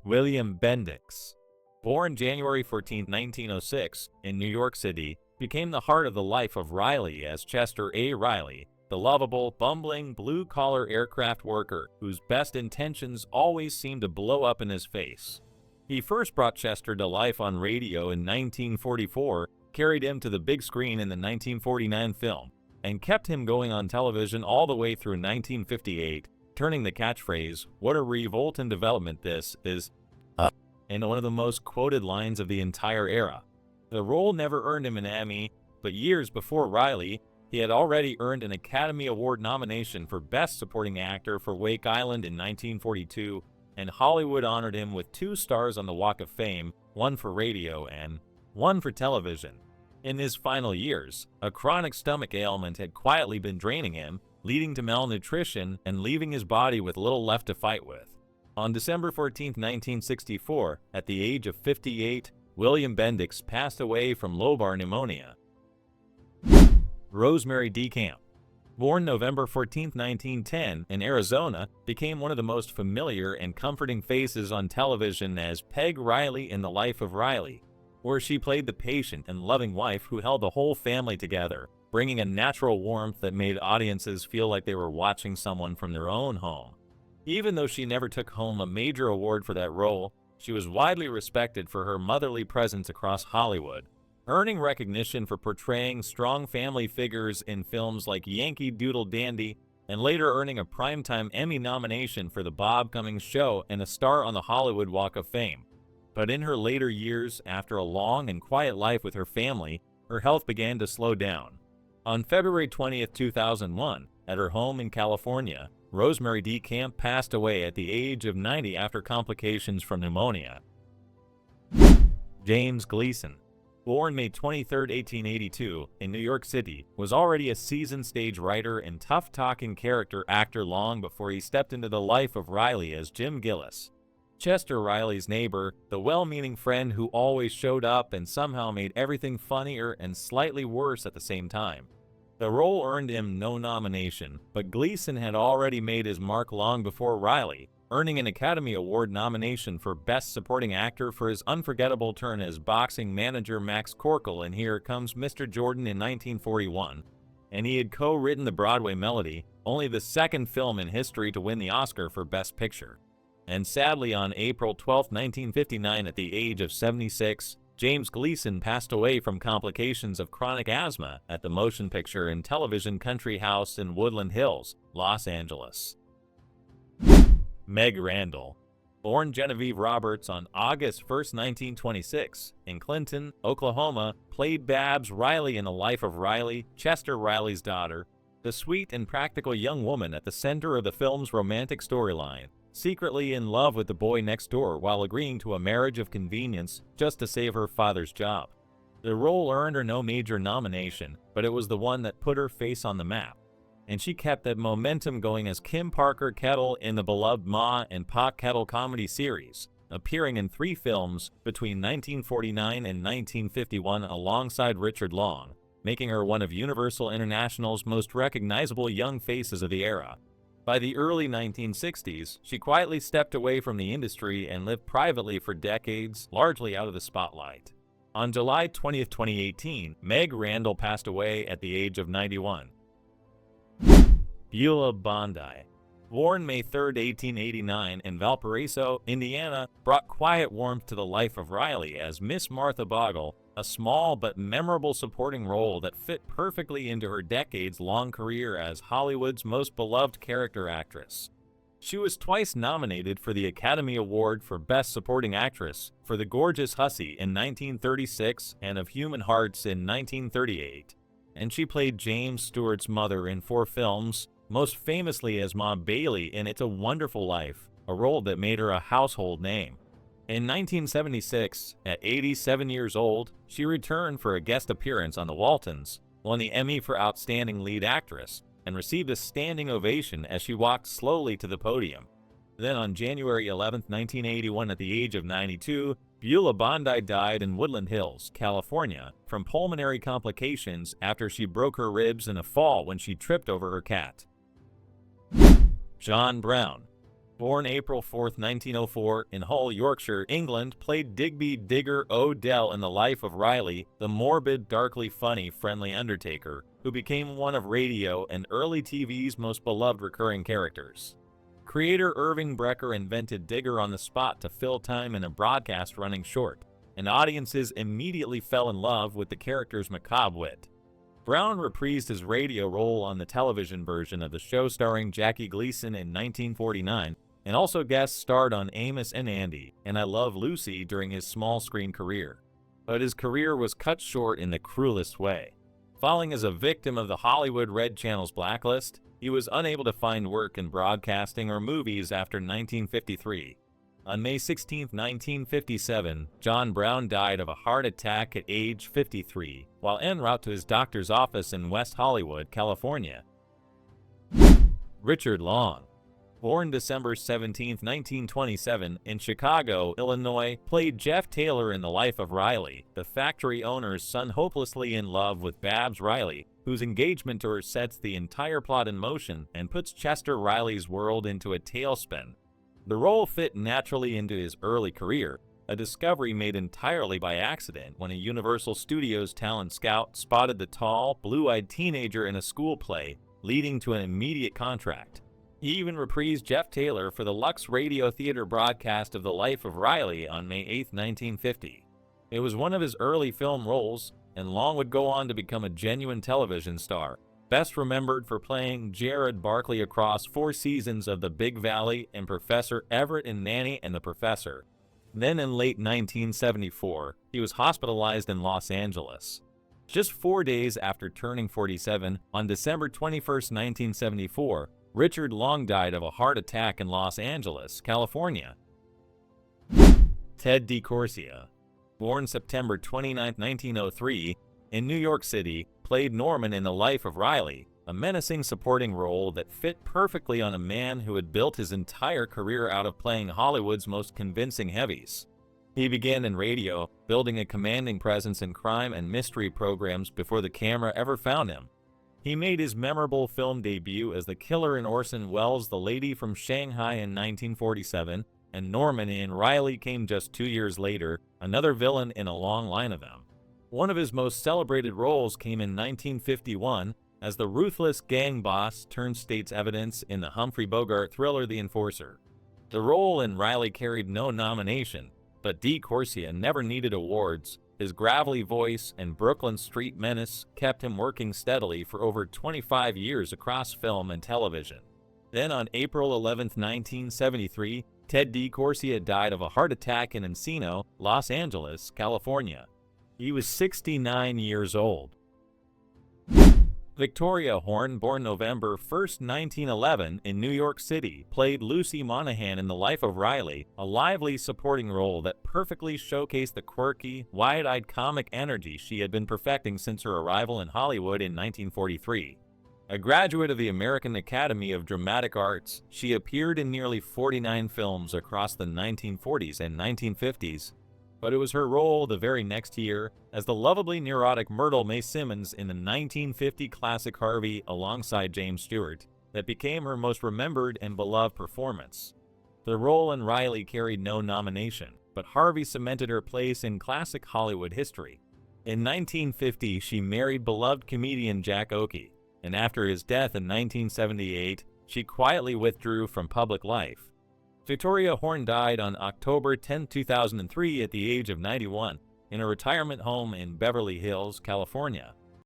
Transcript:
William Bendix, born January 14, 1906, in New York City, became the heart of the life of Riley as Chester A. Riley, the lovable, bumbling, blue-collar aircraft worker whose best intentions always seemed to blow up in his face. He first brought Chester to life on radio in 1944, carried him to the big screen in the 1949 film, and kept him going on television all the way through 1958, turning the catchphrase, "What a revolting development this is," into one of the most quoted lines of the entire era. The role never earned him an Emmy, but years before Riley, he had already earned an Academy Award nomination for Best Supporting Actor for Wake Island in 1942, and Hollywood honored him with 2 stars on the Walk of Fame, 1 for radio and 1 for television. In his final years, a chronic stomach ailment had quietly been draining him, leading to malnutrition and leaving his body with little left to fight with. On December 14, 1964, at the age of 58, William Bendix passed away from Lobar pneumonia. Rosemary DeCamp, born November 14, 1910, in Arizona, became one of the most familiar and comforting faces on television as Peg Riley in The Life of Riley, where she played the patient and loving wife who held the whole family together, bringing a natural warmth that made audiences feel like they were watching someone from their own home. Even though she never took home a major award for that role, she was widely respected for her motherly presence across Hollywood, earning recognition for portraying strong family figures in films like Yankee Doodle Dandy, and later earning a Primetime Emmy nomination for The Bob Cummings Show and a star on the Hollywood Walk of Fame. But in her later years, after a long and quiet life with her family, her health began to slow down. On February 20, 2001, at her home in California, Rosemary DeCamp passed away at the age of 90 after complications from pneumonia. James Gleason, born May 23, 1882, in New York City, was already a seasoned stage writer and tough-talking character actor long before he stepped into the life of Riley as Jim Gillis, Chester Riley's neighbor, the well-meaning friend who always showed up and somehow made everything funnier and slightly worse at the same time. The role earned him no nomination, but Gleason had already made his mark long before Riley, earning an Academy Award nomination for Best Supporting Actor for his unforgettable turn as boxing manager Max Corkle in Here Comes Mr. Jordan in 1941, and he had co-written the Broadway melody, only the second film in history to win the Oscar for Best Picture. And sadly, on April 12, 1959, at the age of 76, James Gleason passed away from complications of chronic asthma at the Motion Picture and Television Country House in Woodland Hills, Los Angeles. Meg Randall, born Genevieve Roberts on August 1, 1926, in Clinton, Oklahoma, played Babs Riley in The Life of Riley, Chester Riley's daughter, the sweet and practical young woman at the center of the film's romantic storyline, secretly in love with the boy next door while agreeing to a marriage of convenience just to save her father's job. The role earned her no major nomination, but it was the one that put her face on the map, and she kept that momentum going as Kim Parker Kettle in the beloved Ma and Pa Kettle comedy series, appearing in 3 films between 1949 and 1951 alongside Richard Long, making her one of Universal International's most recognizable young faces of the era. By the early 1960s, she quietly stepped away from the industry and lived privately for decades, largely out of the spotlight. On July 20, 2018, Meg Randall passed away at the age of 91. Beulah Bondi, born May 3, 1889, in Valparaiso, Indiana, brought quiet warmth to the life of Riley as Miss Martha Bogle, a small but memorable supporting role that fit perfectly into her decades-long career as Hollywood's most beloved character actress. She was twice nominated for the Academy Award for Best Supporting Actress for The Gorgeous Hussy in 1936 and Of Human Hearts in 1938, and she played James Stewart's mother in 4 films, most famously as Ma Bailey in It's a Wonderful Life, a role that made her a household name. In 1976, at 87 years old, she returned for a guest appearance on The Waltons, won the Emmy for Outstanding Lead Actress, and received a standing ovation as she walked slowly to the podium. Then on January 11, 1981, at the age of 92, Beulah Bondi died in Woodland Hills, California, from pulmonary complications after she broke her ribs in a fall when she tripped over her cat. John Brown, Born April 4, 1904, in Hull, Yorkshire, England, played Digby Digger O'Dell in the life of Riley, the morbid, darkly funny, friendly Undertaker, who became one of radio and early TV's most beloved recurring characters. Creator Irving Brecker invented Digger on the spot to fill time in a broadcast running short, and audiences immediately fell in love with the character's macabre wit. Brown reprised his radio role on the television version of the show starring Jackie Gleason in 1949, and also guest starred on Amos and Andy and I Love Lucy during his small-screen career. But his career was cut short in the cruelest way. Falling as a victim of the Hollywood Red Channel's blacklist, he was unable to find work in broadcasting or movies after 1953. On May 16, 1957, John Brown died of a heart attack at age 53 while en route to his doctor's office in West Hollywood, California. Richard Long. Born December 17, 1927, in Chicago, Illinois, played Jeff Taylor in The Life of Riley, the factory owner's son hopelessly in love with Babs Riley, whose engagement to her sets the entire plot in motion and puts Chester Riley's world into a tailspin. The role fit naturally into his early career, a discovery made entirely by accident when a Universal Studios talent scout spotted the tall, blue-eyed teenager in a school play, leading to an immediate contract. He even reprised Jeff Taylor for the Lux Radio Theater broadcast of The Life of Riley on May 8, 1950. It was one of his early film roles, and Long would go on to become a genuine television star, best remembered for playing Jared Barkley across 4 seasons of The Big Valley and Professor Everett in Nanny and the Professor. Then in late 1974, he was hospitalized in Los Angeles. Just 4 days after turning 47, on December 21, 1974, Richard Long died of a heart attack in Los Angeles, California. Ted DeCorsia. Born September 29, 1903, in New York City, played Norman in The Life of Riley, a menacing supporting role that fit perfectly on a man who had built his entire career out of playing Hollywood's most convincing heavies. He began in radio, building a commanding presence in crime and mystery programs before the camera ever found him. He made his memorable film debut as the killer in Orson Welles' The Lady from Shanghai in 1947, and Norman in Riley came just 2 years later, another villain in a long line of them. One of his most celebrated roles came in 1951 as the ruthless gang boss turned state's evidence in the Humphrey Bogart thriller The Enforcer. The role in Riley carried no nomination, but DeCorsia never needed awards. His gravelly voice and Brooklyn Street menace kept him working steadily for over 25 years across film and television. Then on April 11, 1973, Ted DeCorsia died of a heart attack in Encino, Los Angeles, California. He was 69 years old. Victoria Horn, born November 1, 1911, in New York City, played Lucy Monahan in The Life of Riley, a lively supporting role that perfectly showcased the quirky, wide-eyed comic energy she had been perfecting since her arrival in Hollywood in 1943. A graduate of the American Academy of Dramatic Arts, she appeared in nearly 49 films across the 1940s and 1950s. But it was her role the very next year as the lovably neurotic Myrtle May Simmons in the 1950 classic Harvey alongside James Stewart that became her most remembered and beloved performance. The role in Riley carried no nomination, but Harvey cemented her place in classic Hollywood history. In 1950, she married beloved comedian Jack Oakey, and after his death in 1978, she quietly withdrew from public life. Victoria Horn died on October 10, 2003 at the age of 91 in a retirement home in Beverly Hills, California.